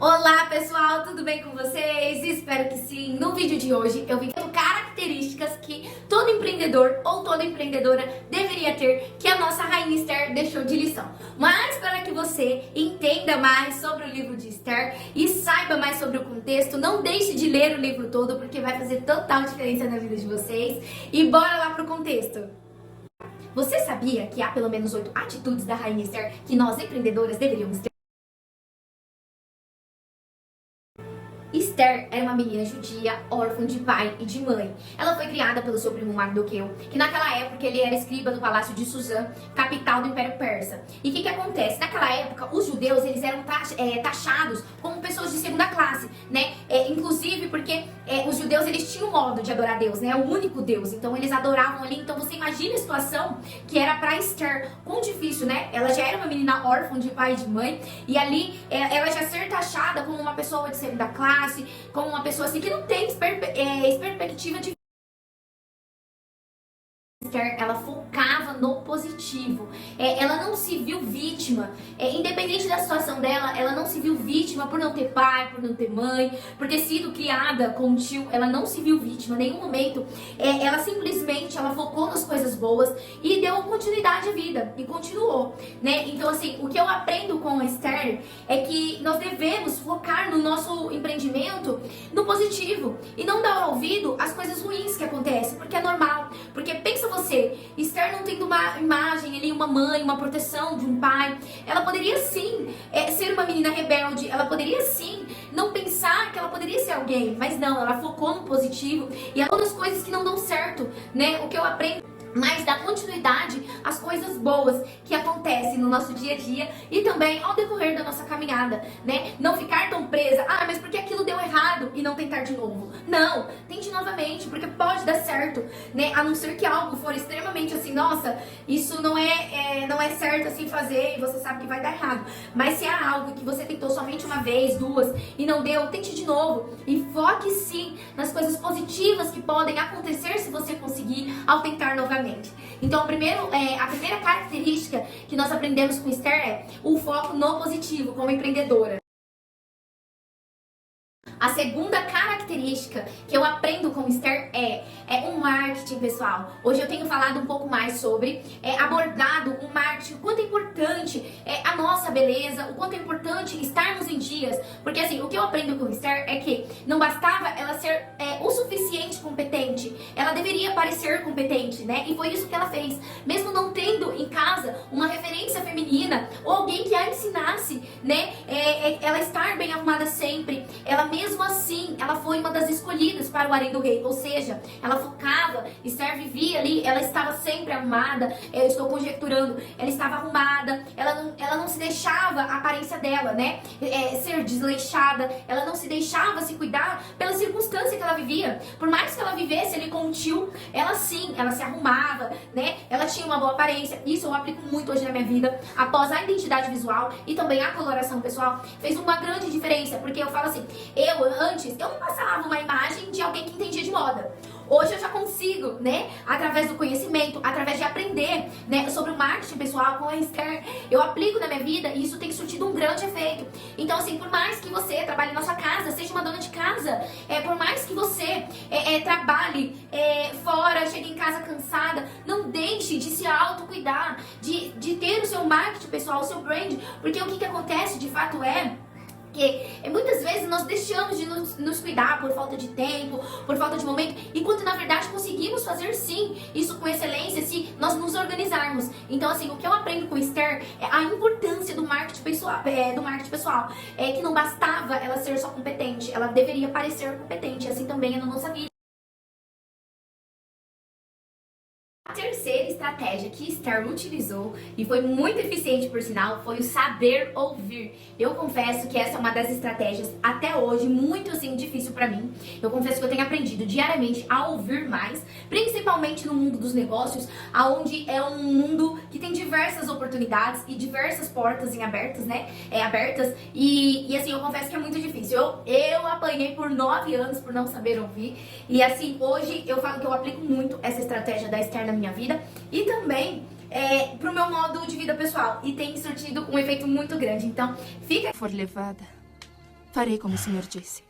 Olá pessoal, tudo bem com vocês? Espero que sim. No vídeo de hoje eu vim com características que todo empreendedor ou toda empreendedora deveria ter, que a nossa Rainha Esther deixou de lição. Mas para que você entenda mais sobre o livro de Esther e saiba mais sobre o contexto, não deixe de ler o livro todo, porque vai fazer total diferença na vida de vocês. E bora lá pro contexto. Você sabia que há pelo menos 8 atitudes da Rainha Esther que nós empreendedoras deveríamos ter? Esther era uma menina judia, órfã de pai e de mãe. Ela foi criada pelo seu primo Mardoqueu, que naquela época ele era escriba do palácio de Suzã, capital do Império Persa. E o que acontece? Naquela época, os judeus eles eram taxados como pessoas de segunda classe, né? Inclusive porque os judeus eles tinham um modo de adorar Deus, né? O único Deus. Então eles adoravam ali. Então você imagina a situação que era para Esther, quão difícil, né? Ela já era uma menina órfã de pai e de mãe, e ali ela já ser taxada como uma pessoa de segunda classe, como uma pessoa assim que não tem perspectiva de Esther, ela focava no positivo. Ela não se viu vítima. Independente da situação dela, ela não se viu vítima por não ter pai, por não ter mãe, por ter sido criada com um tio. Ela não se viu vítima em nenhum momento. Ela simplesmente focou nas coisas boas e deu continuidade à vida. E continuou, né? Então, assim, o que eu aprendo com a Esther é que nós devemos focar no nosso empreendimento no positivo e não dar ouvido às coisas ruins que acontecem, porque é normal. Porque pensa você, Esther não tendo uma imagem ali, uma mãe, uma proteção de um pai, ela poderia sim ser uma menina rebelde, ela poderia sim não pensar que ela poderia ser alguém, mas não, ela focou no positivo e outras coisas que não dão certo, né? O que eu aprendo mas dá continuidade às coisas boas que acontecem no nosso dia a dia e também ao decorrer da nossa caminhada, né? Não ficar tão presa, mas porque aquilo deu errado e não tentar de novo. Não, tente novamente, porque pode dar certo, né? A não ser que algo for extremamente assim, nossa, isso não é certo assim fazer e você sabe que vai dar errado. Mas se há algo que você tentou somente uma vez, duas e não deu, tente de novo e foque sim nas coisas positivas que podem acontecer se você conseguir ao tentar novamente. Então, a primeira característica que nós aprendemos com Esther é o foco no positivo como empreendedora. A segunda característica que eu aprendo com Esther é o marketing, pessoal. Hoje eu tenho falado um pouco mais sobre, abordado o marketing, o quanto é importante a nossa beleza, o quanto é importante estarmos em dias. Porque assim, o que eu aprendo com Esther é que não bastava ela ser o suficiente competente, ela deveria parecer competente, né? E foi isso que ela fez. Mesmo não tendo em casa uma referência feminina ou alguém que a ensinasse, né? Ela estar bem arrumada sempre, ela mesmo assim, ela foi uma das escolhidas para o harém do rei, ou seja, ela focava, Esther vivia ali, ela estava sempre arrumada, eu estou conjecturando, ela estava arrumada, ela não se deixava a aparência dela, né, ser desleixada, ela não se deixava se cuidar pela circunstância que ela vivia, por mais que ela vivesse ali com um tio, ela sim, ela se arrumava, né, ela tinha uma boa aparência, isso eu aplico muito hoje na minha vida, após a identidade visual e também a coloração pessoal, fez uma grande diferença, porque eu falo assim, antes, eu não passava uma imagem de alguém que entendia de moda. Hoje eu já consigo, né, através do conhecimento, através de aprender, né, sobre o marketing pessoal com a Esther, eu aplico na minha vida e isso tem surtido um grande efeito. Então, assim, por mais que você trabalhe na sua casa, seja uma dona de casa, por mais que você trabalhe fora, chegue em casa cansada, não deixe de se autocuidar, de ter o seu marketing pessoal, o seu brand, porque o que acontece de fato porque muitas vezes nós deixamos de nos cuidar por falta de tempo, por falta de momento, enquanto na verdade conseguimos fazer sim isso com excelência se nós nos organizarmos. Então assim, o que eu aprendo com Esther é a importância do marketing pessoal, que não bastava ela ser só competente, ela deveria parecer competente, assim também é na nossa vida. A terceira estratégia que Esther utilizou, e foi muito eficiente por sinal, foi o saber ouvir. Eu confesso que essa é uma das estratégias até hoje muito assim difícil pra mim. Eu confesso que eu tenho aprendido diariamente a ouvir mais, principalmente no mundo dos negócios, aonde é um mundo que tem diversas oportunidades e diversas portas abertas, né? Abertas. E assim, eu confesso que é muito difícil. Eu apanhei por 9 anos por não saber ouvir. E assim, hoje eu falo que eu aplico muito essa estratégia da Esther na minha vida e também pro meu modo de vida pessoal, e tem surtido um efeito muito grande. Então, fica... For levada Farei como o senhor disse.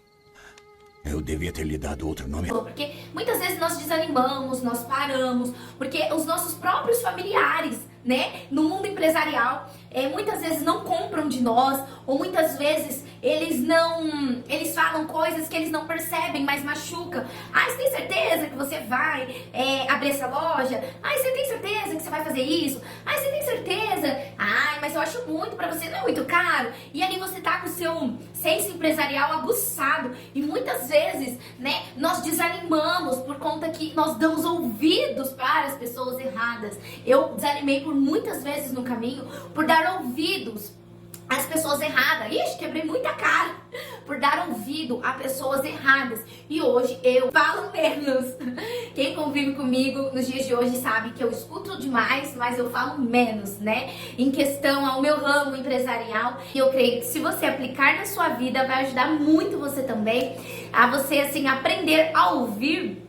Eu devia ter lhe dado outro nome. Porque muitas vezes nós desanimamos, nós paramos, porque os nossos próprios familiares, né, no mundo empresarial, muitas vezes não compram de nós, ou muitas vezes eles falam coisas que eles não percebem, mas machucam. Ai, você tem certeza que você vai abrir essa loja? Ai, você tem certeza que você vai fazer isso? Ai, você tem certeza? Ai, mas eu acho muito pra você, não é muito caro? E ali você tá com o seu senso empresarial aguçado, e muitas vezes, né, nós desanimamos por conta que nós damos ouvidos para as pessoas erradas. Eu desanimei por muitas vezes no caminho, por dar ouvidos às pessoas erradas. Ixi, quebrei muita cara por dar ouvido a pessoas erradas. E hoje eu falo menos. Quem convive comigo nos dias de hoje sabe que eu escuto demais, mas eu falo menos, né? Em questão ao meu ramo empresarial. E eu creio que se você aplicar na sua vida, vai ajudar muito você também a você, assim, aprender a ouvir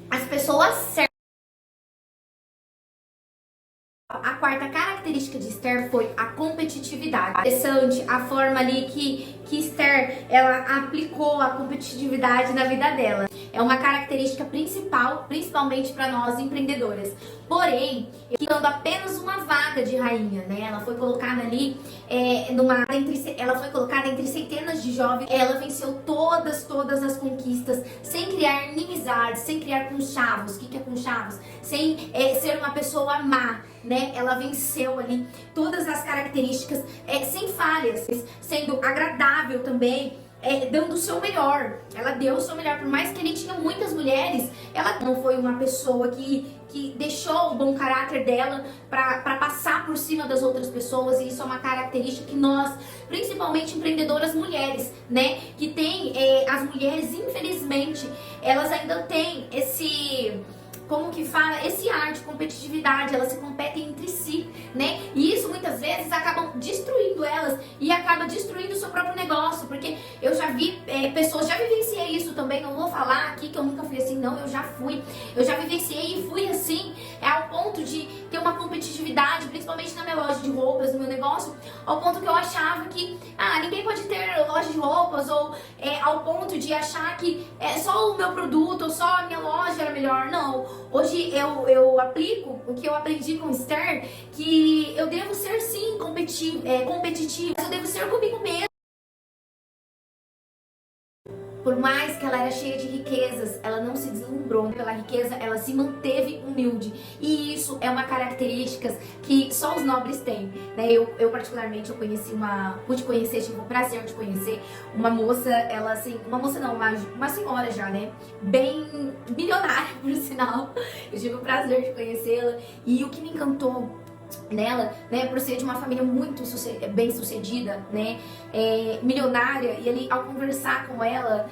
as pessoas certas. A quarta característica de Esther foi a competitividade. Interessante a forma ali que Esther, ela aplicou a competitividade na vida dela. É uma característica principal, principalmente para nós empreendedoras. Porém, dando apenas uma vaga de rainha, né? Ela foi colocada ali ela foi colocada entre centenas de jovens. Ela venceu todas as conquistas, sem criar inimizades, sem criar conchavos. O que é conchavos? Sem ser uma pessoa má, né? Ela venceu ali todas as características, sem falhas, sendo agradável também, dando o seu melhor. Ela deu o seu melhor, por mais que ele tinha muitas mulheres, ela não foi uma pessoa que deixou o bom caráter dela para passar por cima das outras pessoas. E isso é uma característica que nós, principalmente empreendedoras mulheres, né, que tem, as mulheres, infelizmente, elas ainda têm esse ar de competitividade. Elas se competem entre si, né? E isso muitas vezes acaba destruindo elas e acaba destruindo o seu próprio negócio, porque eu já vi pessoas, já vivenciei isso também. Não vou falar aqui que eu nunca fui assim, não, eu já vivenciei e fui assim, ao ponto de ter uma competitividade, principalmente na minha loja de roupas, no meu negócio, ao ponto que eu achava que ninguém pode ter loja de roupas, ou ao ponto de achar que só o meu produto ou só a minha loja era melhor. Não. Hoje eu aplico o que eu aprendi com Esther, que eu devo ser sim competitiva, mas eu devo ser comigo mesma. Por mais que ela era cheia de riquezas, ela não se deslumbrou pela riqueza, ela se manteve humilde. E isso é uma característica que só os nobres têm, né? Eu particularmente, pude conhecer, tive o prazer de conhecer uma moça, ela assim, uma senhora já, né? Bem milionária, por sinal. Eu tive o prazer de conhecê-la, e o que me encantou nela, né, por ser de uma família muito bem sucedida, né, milionária, e ali ao conversar com ela,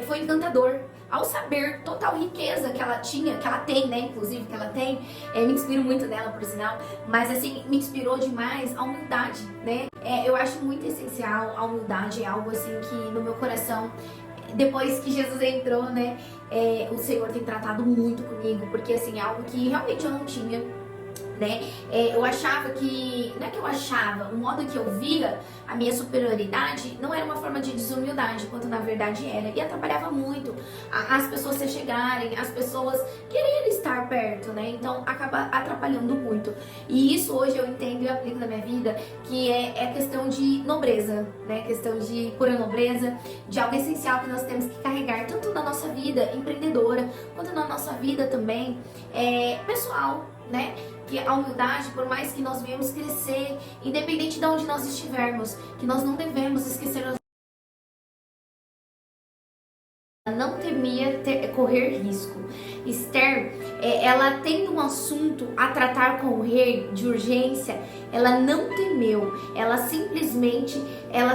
foi encantador. Ao saber total riqueza que ela tinha, que ela tem, né, inclusive que ela tem, me inspiro muito nela, por sinal, mas assim, me inspirou demais a humildade, né, eu acho muito essencial a humildade. É algo assim que no meu coração, depois que Jesus entrou, né, o Senhor tem tratado muito comigo, porque assim, é algo que realmente eu não tinha, né? Eu achava que, não é que eu achava, o modo que eu via a minha superioridade não era uma forma de desumildade, quanto na verdade era, e atrapalhava muito as pessoas se chegarem, as pessoas quererem estar perto, né? Então acaba atrapalhando muito. E isso hoje eu entendo e aplico na minha vida, que é questão de nobreza, né? Questão de pura nobreza, de algo essencial que nós temos que carregar, tanto na nossa vida empreendedora, quanto na nossa vida também pessoal, né? Que a humildade, por mais que nós viemos crescer, independente de onde nós estivermos, que nós não devemos esquecer não temia correr risco. Esther, ela tendo um assunto a tratar com o rei de urgência, ela não temeu, ela simplesmente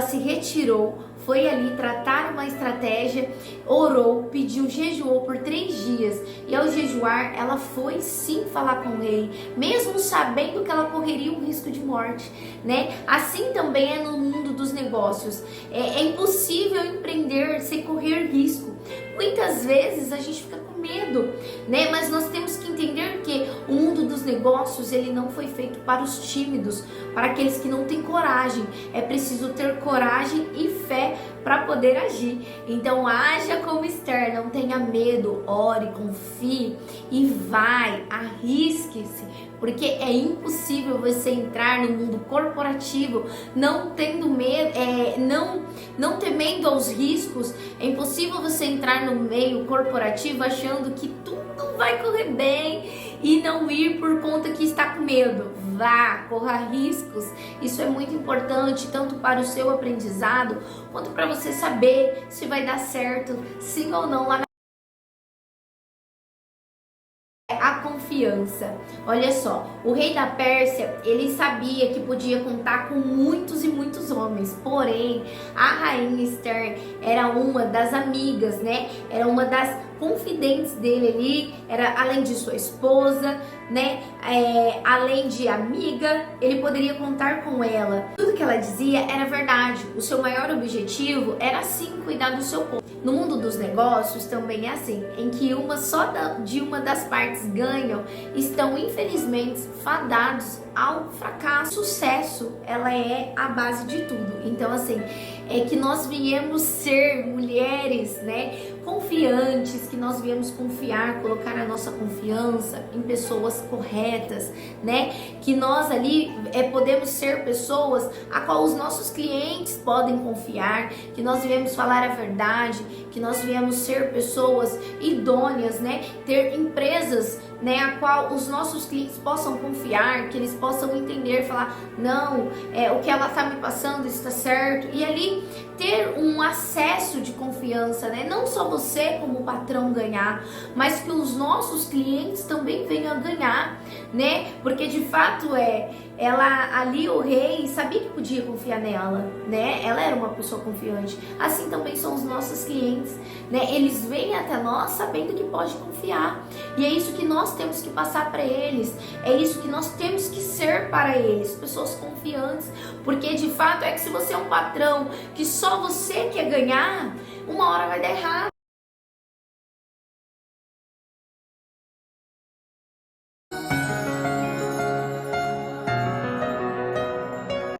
se retirou, foi ali tratar uma estratégia, orou, pediu, jejuou por 3 dias, e ao jejuar ela foi sim falar com o rei, mesmo sabendo que ela correria um risco de morte, né? Assim também é no mundo dos negócios. É impossível empreender sem correr risco. Muitas vezes a gente fica com medo, né? Mas nós temos que entender que o mundo dos negócios, ele não foi feito para os tímidos, para aqueles que não têm coragem. É preciso ter coragem e fé para poder agir. Então haja como Esther, não tenha medo, ore, confie e vai, arrisque-se, porque é impossível você entrar no mundo corporativo não tendo medo, não temendo aos riscos. É impossível você entrar no meio corporativo achando que tudo vai correr bem e não ir por conta que está com medo. Vá, corra riscos. Isso é muito importante, tanto para o seu aprendizado, quanto para você saber se vai dar certo, sim ou não lá na a confiança. Olha só, o rei da Pérsia, ele sabia que podia contar com muitos e muitos homens, porém, a rainha Esther era uma das amigas, né? Era uma das confidentes dele ali, era além de sua esposa, né? Além de amiga, ele poderia contar com ela. Tudo que ela dizia era verdade. O seu maior objetivo era sim cuidar do seu povo. No mundo dos negócios também é assim, em que uma das partes ganham, estão infelizmente fadados ao fracasso. O sucesso, ela é a base de tudo. Então assim, é que nós viemos ser mulheres, né, confiantes, que nós viemos confiar, colocar a nossa confiança em pessoas corretas, né, que nós ali podemos ser pessoas a qual os nossos clientes podem confiar, que nós viemos falar a verdade, que nós viemos ser pessoas idôneas, né, ter empresas, né, a qual os nossos clientes possam confiar, que eles possam entender, falar, não, o que ela está me passando está certo, e ali ter um acesso de confiança, né, não só você como patrão ganhar, mas que os nossos clientes também venham a ganhar, né, porque de fato ela ali, o rei sabia que podia confiar nela, né? Ela era uma pessoa confiante. Assim também são os nossos clientes, né? Eles vêm até nós sabendo que pode confiar. E é isso que nós temos que passar para eles. É isso que nós temos que ser para eles, pessoas confiantes. Porque de fato é que se você é um patrão que só você quer ganhar, uma hora vai dar errado.